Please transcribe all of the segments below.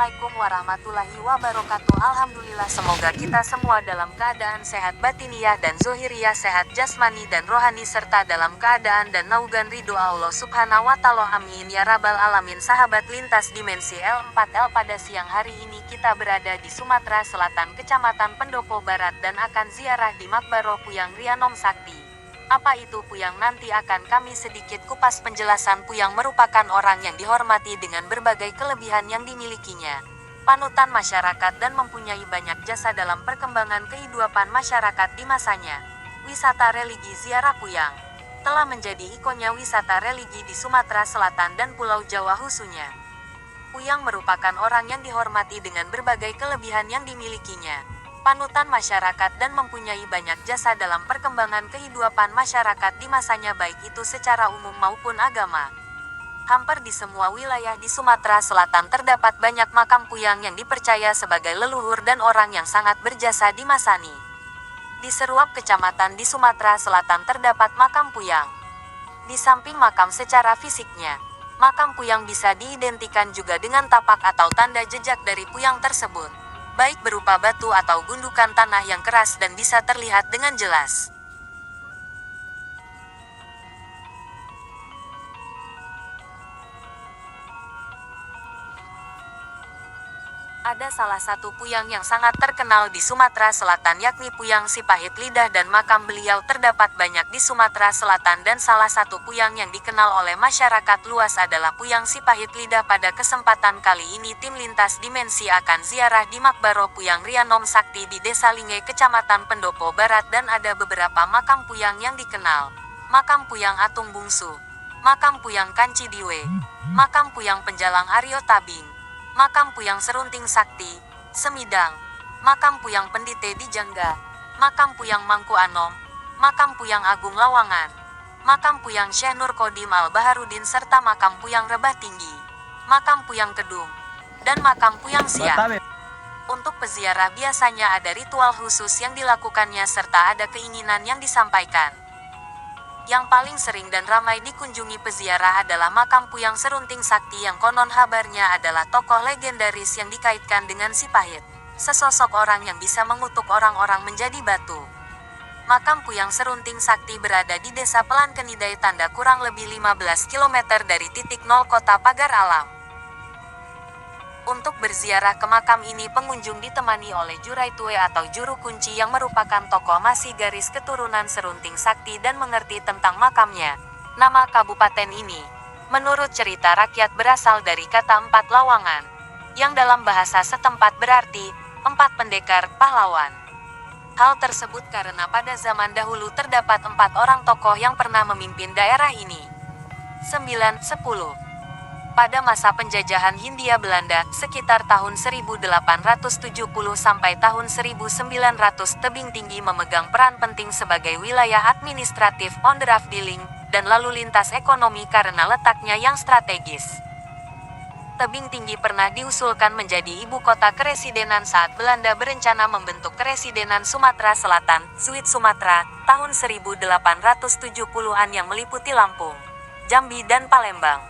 Assalamualaikum warahmatullahi wabarakatuh. Alhamdulillah, semoga kita semua dalam keadaan sehat batiniah dan zohiriah, sehat jasmani dan rohani, serta dalam keadaan dan naugan ridho Allah subhanahu wa ta'ala. Amin ya rabbal alamin. Sahabat lintas dimensi L4L, pada siang hari ini kita berada di Sumatera Selatan, Kecamatan Pendopo Barat, dan akan ziarah di Makbaro Puyang Rianom Sakti. Apa itu Puyang? Nanti akan kami sedikit kupas penjelasan. Puyang merupakan orang yang dihormati dengan berbagai kelebihan yang dimilikinya, panutan masyarakat, dan mempunyai banyak jasa dalam perkembangan kehidupan masyarakat di masanya. Wisata religi ziarah Puyang telah menjadi ikonnya wisata religi di Sumatera Selatan dan Pulau Jawa khususnya. Puyang merupakan orang yang dihormati dengan berbagai kelebihan yang dimilikinya, panutan masyarakat, dan mempunyai banyak jasa dalam perkembangan kehidupan masyarakat di masanya, baik itu secara umum maupun agama. Hampir di semua wilayah di Sumatera Selatan terdapat banyak makam Puyang yang dipercaya sebagai leluhur dan orang yang sangat berjasa di masani. Di seruap kecamatan di Sumatera Selatan terdapat makam Puyang. Di samping makam secara fisiknya, makam Puyang bisa diidentikan juga dengan tapak atau tanda jejak dari Puyang tersebut, baik berupa batu atau gundukan tanah yang keras dan bisa terlihat dengan jelas. Ada salah satu Puyang yang sangat terkenal di Sumatera Selatan, yakni Puyang Sipahit Lidah, dan makam beliau terdapat banyak di Sumatera Selatan, dan salah satu Puyang yang dikenal oleh masyarakat luas adalah Puyang Sipahit Lidah. Pada kesempatan kali ini tim lintas dimensi akan ziarah di Makbaro Puyang Rianom Sakti di Desa Linge, Kecamatan Pendopo Barat, dan ada beberapa makam Puyang yang dikenal. Makam Puyang Atung Bungsu, makam Puyang Kanci Diwe, makam Puyang Penjalang Aryo Tabing, makam Puyang Serunting Sakti, Semidang, makam Puyang Pendite di Jangga, makam Puyang Mangku Anom, makam Puyang Agung Lawangan, makam Puyang Syekh Nur Kodim Al-Baharudin, serta makam Puyang Rebah Tinggi, makam Puyang Kedung, dan makam Puyang Siang. Untuk peziarah biasanya ada ritual khusus yang dilakukannya serta ada keinginan yang disampaikan. Yang paling sering dan ramai dikunjungi peziarah adalah makam Puyang Serunting Sakti, yang konon habarnya adalah tokoh legendaris yang dikaitkan dengan Sipahit, sesosok orang yang bisa mengutuk orang-orang menjadi batu. Makam Puyang Serunting Sakti berada di Desa Pelankenidai, Tanda, kurang lebih 15 km dari titik nol kota Pagar Alam. Untuk berziarah ke makam ini, pengunjung ditemani oleh Jurai Tue atau juru kunci yang merupakan tokoh masih garis keturunan Serunting Sakti dan mengerti tentang makamnya. Nama kabupaten ini, menurut cerita rakyat, berasal dari kata empat lawangan, yang dalam bahasa setempat berarti empat pendekar pahlawan. Hal tersebut karena pada zaman dahulu terdapat 4 orang tokoh yang pernah memimpin daerah ini. 9. 10. Pada masa penjajahan Hindia Belanda, sekitar tahun 1870 sampai tahun 1900, Tebing Tinggi memegang peran penting sebagai wilayah administratif, onderafdeling, dan lalu lintas ekonomi karena letaknya yang strategis. Tebing Tinggi pernah diusulkan menjadi ibu kota keresidenan saat Belanda berencana membentuk Keresidenan Sumatera Selatan, Zuid Sumatera, tahun 1870-an, yang meliputi Lampung, Jambi, dan Palembang.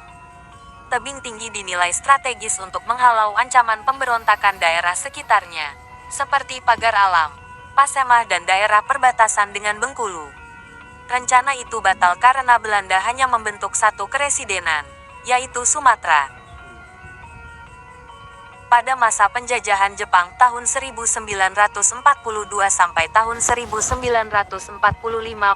Tebing Tinggi dinilai strategis untuk menghalau ancaman pemberontakan daerah sekitarnya, seperti Pagar Alam, Pasemah, dan daerah perbatasan dengan Bengkulu. Rencana itu batal karena Belanda hanya membentuk satu keresidenan, yaitu Sumatera. Pada masa penjajahan Jepang tahun 1942 sampai tahun 1945,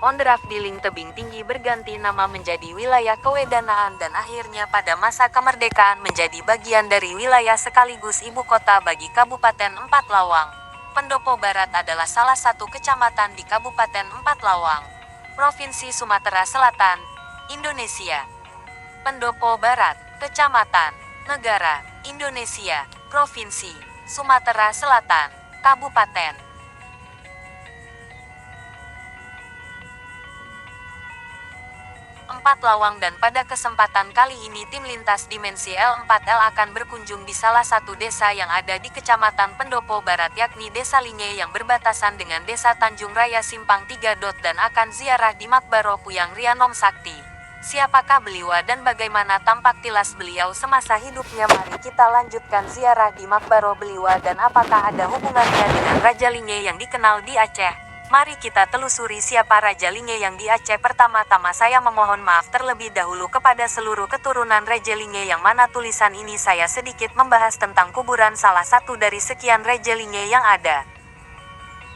onderafdeling Tebing Tinggi berganti nama menjadi Wilayah Kewedanaan, dan akhirnya pada masa kemerdekaan menjadi bagian dari wilayah sekaligus ibu kota bagi Kabupaten Empat Lawang. Pendopo Barat adalah salah satu kecamatan di Kabupaten Empat Lawang, Provinsi Sumatera Selatan, Indonesia. Pendopo Barat, Kecamatan, Negara, Indonesia, Provinsi Sumatera Selatan, Kabupaten. Empat Lawang. Dan pada kesempatan kali ini tim lintas dimensi L4L akan berkunjung di salah satu desa yang ada di Kecamatan Pendopo Barat, yakni Desa Linge yang berbatasan dengan Desa Tanjung Raya Simpang 3. Dan akan ziarah di Makbaro Puyang Rianom Sakti. Siapakah beliau dan bagaimana tampak tilas beliau semasa hidupnya? Mari kita lanjutkan ziarah di Makbaro beliau dan apakah ada hubungannya dengan Raja Linge yang dikenal di Aceh? Mari kita telusuri siapa Raja Linge yang di Aceh. Pertama-tama saya memohon maaf terlebih dahulu kepada seluruh keturunan Raja Linge yang mana tulisan ini saya sedikit membahas tentang kuburan salah satu dari sekian Raja Linge yang ada.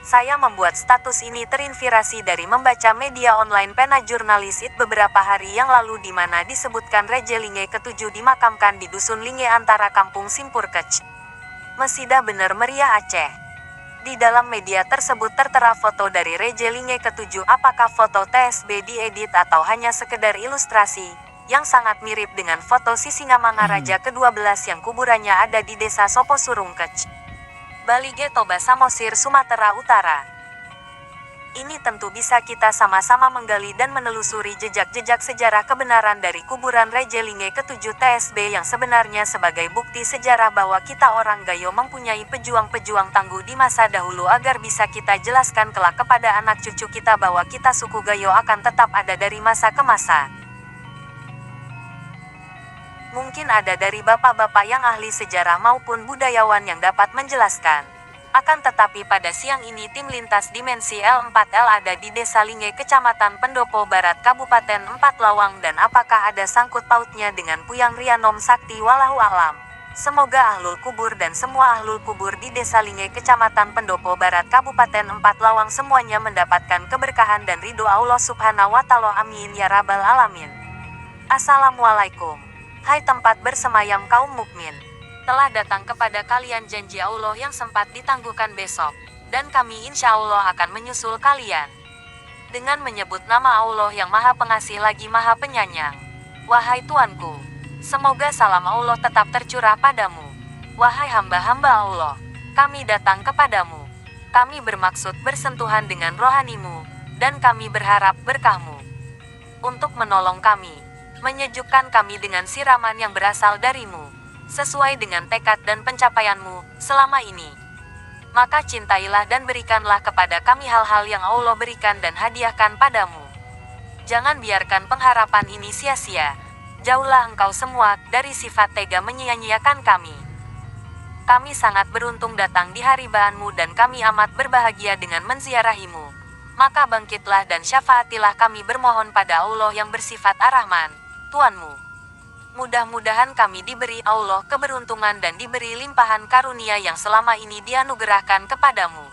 Saya membuat status ini terinspirasi dari membaca media online pena jurnalis It beberapa hari yang lalu di mana disebutkan Raja Linge ke-7 dimakamkan di Dusun Linge antara Kampung Simpurkec, Mesida bener meriah Aceh. Di dalam media tersebut tertera foto dari Raja Linge ke-7. Apakah foto TSB diedit atau hanya sekedar ilustrasi, yang sangat mirip dengan foto Sisingamanga Raja ke-12 yang kuburannya ada di desa Soposurungkec, Balige Toba Samosir, Sumatera Utara. Ini tentu bisa kita sama-sama menggali dan menelusuri jejak-jejak sejarah kebenaran dari kuburan Raja Linge ke-7 TSB yang sebenarnya sebagai bukti sejarah bahwa kita orang Gayo mempunyai pejuang-pejuang tangguh di masa dahulu agar bisa kita jelaskan kelak kepada anak cucu kita bahwa kita suku Gayo akan tetap ada dari masa ke masa. Mungkin ada dari bapak-bapak yang ahli sejarah maupun budayawan yang dapat menjelaskan. Akan tetapi pada siang ini tim lintas dimensi L4L ada di Desa Linge, Kecamatan Pendopo Barat, Kabupaten 4 Lawang, dan apakah ada sangkut pautnya dengan Puyang Rianom Sakti walahu alam. Semoga ahlul kubur dan semua ahlul kubur di Desa Linge, Kecamatan Pendopo Barat, Kabupaten 4 Lawang semuanya mendapatkan keberkahan dan ridho Allah Subhanahu wa Ta'ala. Amin ya rabbal alamin. Assalamualaikum. Hai tempat bersemayam kaum mukmin. Telah datang kepada kalian janji Allah yang sempat ditangguhkan besok, dan kami insya Allah akan menyusul kalian dengan menyebut nama Allah yang Maha Pengasih lagi Maha Penyayang. Wahai Tuanku, semoga salam Allah tetap tercurah padamu. Wahai hamba-hamba Allah, kami datang kepadamu. Kami bermaksud bersentuhan dengan rohanimu, dan kami berharap berkahmu untuk menolong kami, menyejukkan kami dengan siraman yang berasal darimu, sesuai dengan tekad dan pencapaianmu selama ini. Maka cintailah dan berikanlah kepada kami hal-hal yang Allah berikan dan hadiahkan padamu. Jangan biarkan pengharapan ini sia-sia. Jauhlah engkau semua dari sifat tega menyia-nyiakan kami. Kami sangat beruntung datang di hari bahanmu dan kami amat berbahagia dengan menziarahimu. Maka bangkitlah dan syafaatilah kami bermohon pada Allah yang bersifat Ar-Rahman, Tuanmu. Mudah-mudahan kami diberi Allah keberuntungan dan diberi limpahan karunia yang selama ini dianugerahkan kepadamu.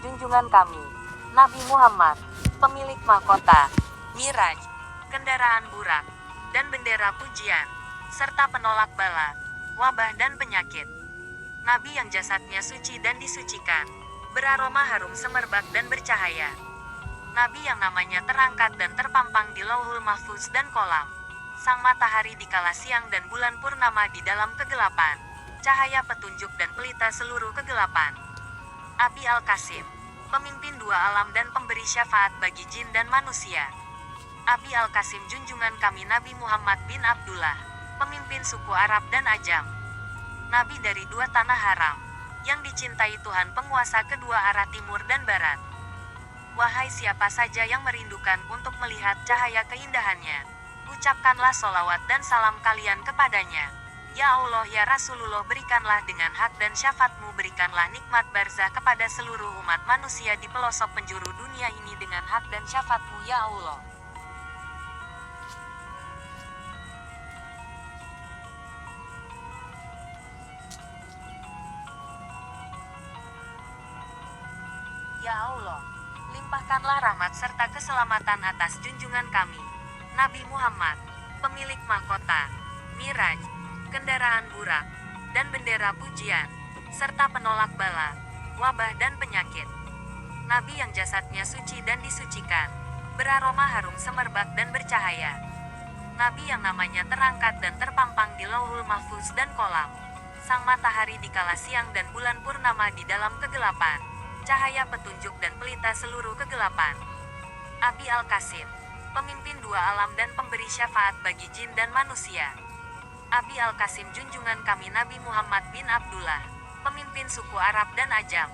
Junjungan kami, Nabi Muhammad, pemilik mahkota, Miraj, kendaraan burak, dan bendera pujian, serta penolak bala, wabah dan penyakit. Nabi yang jasadnya suci dan disucikan, beraroma harum semerbak dan bercahaya. Nabi yang namanya terangkat dan terpampang di Lauhul Mahfuz dan kolam. Sang matahari di kala siang dan bulan purnama di dalam kegelapan. Cahaya petunjuk dan pelita seluruh kegelapan. Abi Al-Qasim, pemimpin dua alam dan pemberi syafaat bagi jin dan manusia. Abi Al-Qasim junjungan kami Nabi Muhammad bin Abdullah, pemimpin suku Arab dan Ajam. Nabi dari dua tanah haram, yang dicintai Tuhan penguasa kedua arah timur dan barat. Wahai siapa saja yang merindukan untuk melihat cahaya keindahannya, ucapkanlah solawat dan salam kalian kepadanya. Ya Allah ya Rasulullah, berikanlah dengan hak dan syafaatmu, berikanlah nikmat barzah kepada seluruh umat manusia di pelosok penjuru dunia ini dengan hak dan syafaatmu ya Allah. Ya Allah, limpahkanlah rahmat serta keselamatan atas junjungan kami, Nabi Muhammad, pemilik mahkota, Miraj, kendaraan burak, dan bendera pujian, serta penolak bala, wabah dan penyakit. Nabi yang jasadnya suci dan disucikan, beraroma harum semerbak dan bercahaya. Nabi yang namanya terangkat dan terpampang di Lauhul Mahfuz dan kolam. Sang matahari di kala siang dan bulan purnama di dalam kegelapan. Cahaya petunjuk dan pelita seluruh kegelapan. Abi Al-Qasim, pemimpin dua alam dan pemberi syafaat bagi jin dan manusia. Abi Al-Qasim junjungan kami Nabi Muhammad bin Abdullah, pemimpin suku Arab dan Ajam.